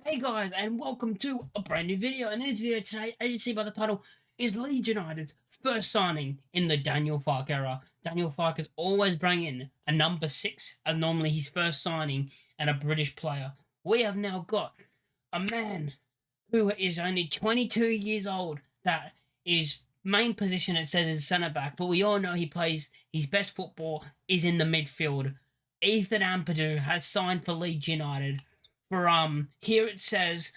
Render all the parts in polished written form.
Hey guys, and welcome to a brand new video. And in this video today, as you see by the title, is Leeds United's first signing in the Daniel Farke era. Daniel Farke is always bringing a number 6 as normally his first signing and a British player. We have now got a man who is only 22 years old that his main position it says is centre back, but we all know he plays his best football is in the midfield. Ethan Ampadu has signed for Leeds United for here it says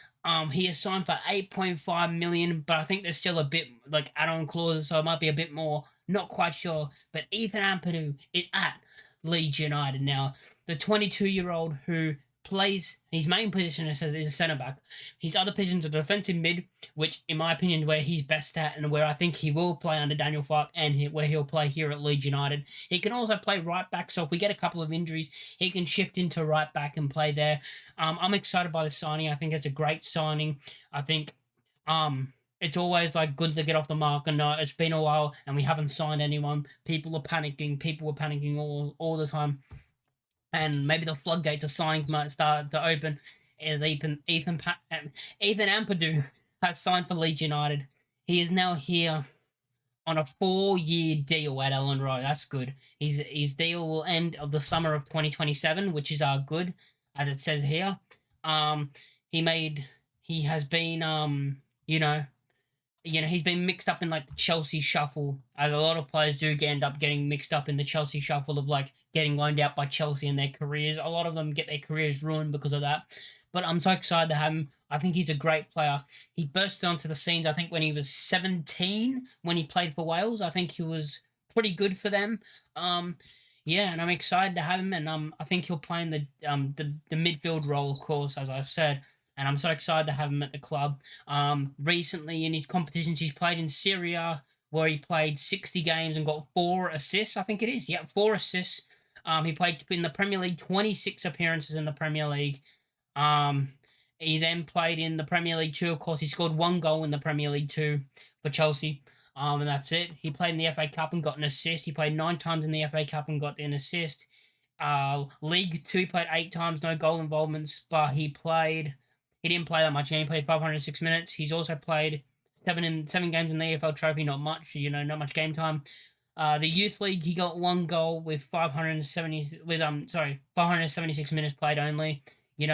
he is signed for 8.5 million, but I think there's still a bit like add-on clauses, so it might be a bit more. Not quite sure. But Ethan Ampadu is at Leeds United now. The 22-year-old who plays his main position, it says, is a centre back. His other positions are defensive mid, which in my opinion where he's best at and where I think he will play under Daniel Farke and where he'll play here at Leeds United. He can also play right back, so if we get a couple of injuries, he can shift into right back and play there. I'm excited by the signing. I think it's a great signing. I think it's always like good to get off the mark. And it's been a while and we haven't signed anyone. People are panicking. People were panicking all the time. And maybe the floodgates of signing might start to open. As Ethan Ampadu has signed for Leeds United. He is now here on a 4-year deal at Ellen Road. That's good. His deal will end of the summer of 2027, which is good, as it says here. He has been he's been mixed up in like the Chelsea shuffle, as a lot of players do end up getting mixed up in the Chelsea shuffle of like getting loaned out by Chelsea in their careers. A lot of them get their careers ruined because of that. But I'm so excited to have him. I think he's a great player. He burst onto the scenes, I think, when he was 17, when he played for Wales. I think he was pretty good for them. Yeah, and I'm excited to have him, and I think he'll play in the midfield role, of course, as I've said. And I'm so excited to have him at the club. Recently in his competitions, he's played in Serie A, where he played 60 games and got 4 assists, I think it is. Yeah, 4 assists. He played in the Premier League, 26 appearances in the Premier League. He then played in the Premier League 2, of course. He scored 1 goal in the Premier League 2 for Chelsea. And that's it. He played in the FA Cup and got an assist. He played 9 times in the FA Cup and got an assist. League 2 played 8 times, no goal involvements, but he didn't play that much. He played 506 minutes. He's also played 7 games in the EFL Trophy, not much, not much game time. The Youth League, he got 1 goal with 576 minutes played only. He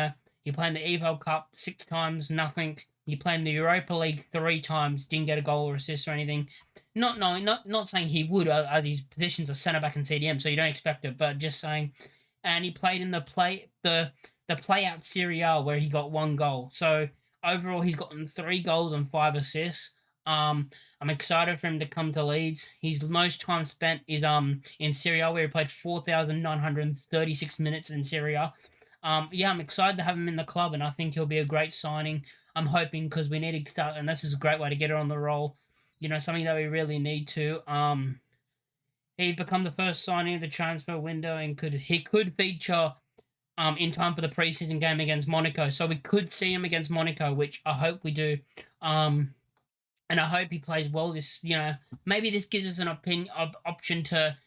played in the EFL Cup 6 times, nothing. He played in the Europa League 3 times, didn't get a goal or assist or anything. Not saying he would, as his position's a centre back and CDM, so you don't expect it, but just saying. And he played in the play-out Serie A, where he got 1 goal. So overall, he's gotten 3 goals and 5 assists. I'm excited for him to come to Leeds. His most time spent is in Serie A, where he played 4,936 minutes in Serie A. Yeah, I'm excited to have him in the club, and I think he'll be a great signing. I'm hoping, because we need to start, and this is a great way to get it on the roll. Something that we really need to. He'd become the first signing of the transfer window, and he could feature in time for the preseason game against Monaco. So we could see him against Monaco, which I hope we do. And I hope he plays well. Maybe this gives us an option to.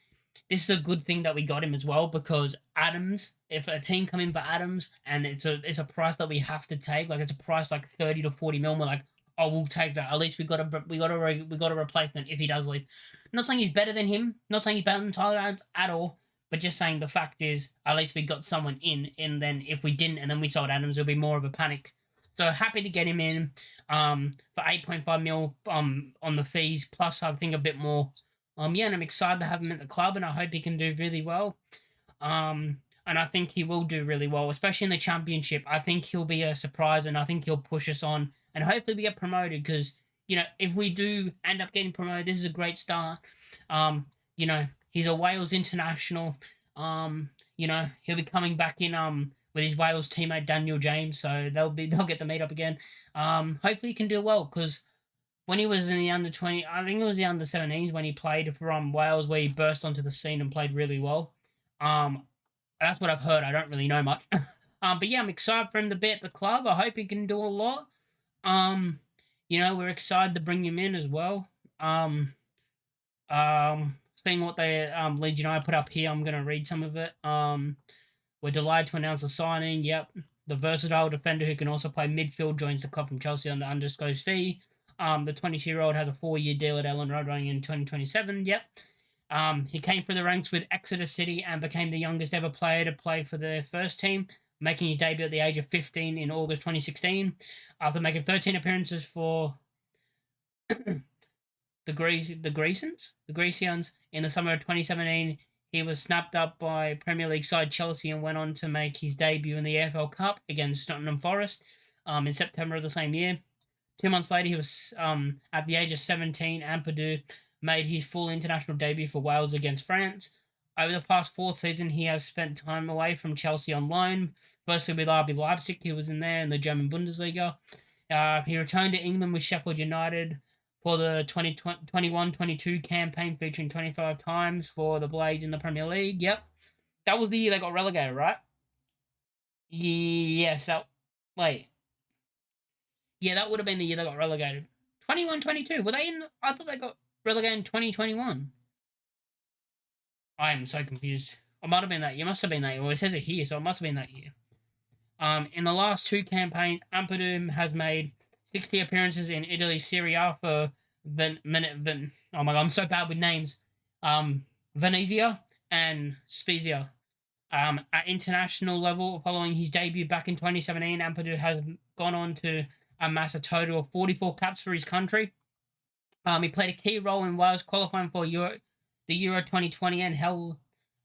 This is a good thing that we got him as well, because Adams, if a team come in for Adams and it's a price that we have to take, like it's a price like 30 to 40 mil, we're like, oh, we'll take that. At least we got a replacement if he does leave. I'm not saying he's better than him. Not saying he's better than Tyler Adams at all. But just saying the fact is, at least we got someone in, and then if we didn't, and then we sold Adams, it'll be more of a panic. So happy to get him in for 8.5 mil on the fees, plus I think a bit more. Yeah, and I'm excited to have him at the club, and I hope he can do really well. And I think he will do really well, especially in the Championship. I think he'll be a surprise, and I think he'll push us on, and hopefully we get promoted, because, if we do end up getting promoted, this is a great start. He's a Wales international. He'll be coming back in with his Wales teammate Daniel James, so they'll get to meet up again. Hopefully he can do well, because when he was in the under-20, I think it was the under-17s when he played for Wales, where he burst onto the scene and played really well. That's what I've heard. I don't really know much. But yeah, I'm excited for him to be at the club. I hope he can do a lot. We're excited to bring him in as well. Seeing what they Leeds United put up here, I'm going to read some of it. We're delighted to announce the signing. Yep. the versatile defender who can also play midfield, joins the club from Chelsea on the undisclosed fee. The 22-year-old has a 4-year deal at Ellen Road running in 2027. Yep. He came through the ranks with Exeter City and became the youngest ever player to play for their first team, making his debut at the age of 15 in August 2016. After making 13 appearances for the Grecians in the summer of 2017, he was snapped up by Premier League side Chelsea and went on to make his debut in the AFL Cup against Nottingham Forest in September of the same year. 2 months later, he was at the age of 17. Ampadu made his full international debut for Wales against France. Over the past 4 seasons, he has spent time away from Chelsea on loan. Firstly with RB Leipzig, he was in there in the German Bundesliga. He returned to England with Sheffield United for the 2021-22 campaign, featuring 25 times for the Blades in the Premier League. Yep. That was the year they got relegated, right? Yes. Wait. Yeah, that would have been the year they got relegated. 21-22. Were they in? I thought they got relegated in 2021. I am so confused. It might have been that year. Must have been that year. Well, it says it here, so it must have been that year. In the last 2 campaigns, Ampadu has made 60 appearances in Italy's Serie A for oh my god, I'm so bad with names. Venezia and Spezia. At international level, following his debut back in 2017, Ampadu has gone on to amass a total of 44 caps for his country. He played a key role in Wales qualifying for the Euro 2020 and helped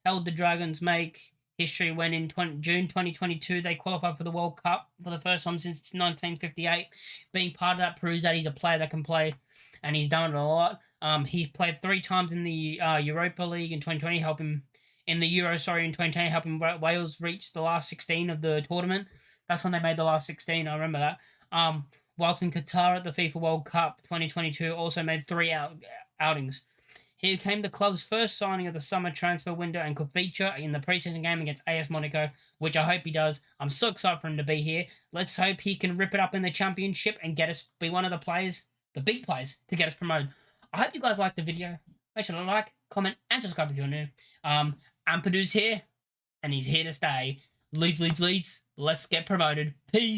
the Dragons make history when in June 2022 they qualified for the World Cup for the first time since 1958. Being part of that proves that he's a player that can play, and he's done it a lot. He played 3 times in the Europa League in 2020, helping in the Euro, in 2020, helping Wales reach the last 16 of the tournament. That's when they made the last 16. I remember that. Whilst in Qatar at the FIFA World Cup 2022, also made 3 outings. He became the club's first signing of the summer transfer window and could feature in the preseason game against AS Monaco, which I hope he does. I'm so excited for him to be here. Let's hope he can rip it up in the championship and be one of the players, the big players, to get us promoted. I hope you guys liked the video. Make sure to like, comment, and subscribe if you're new. Ampadu's here, and he's here to stay. Leeds, Leeds, Leeds. Let's get promoted. Peace.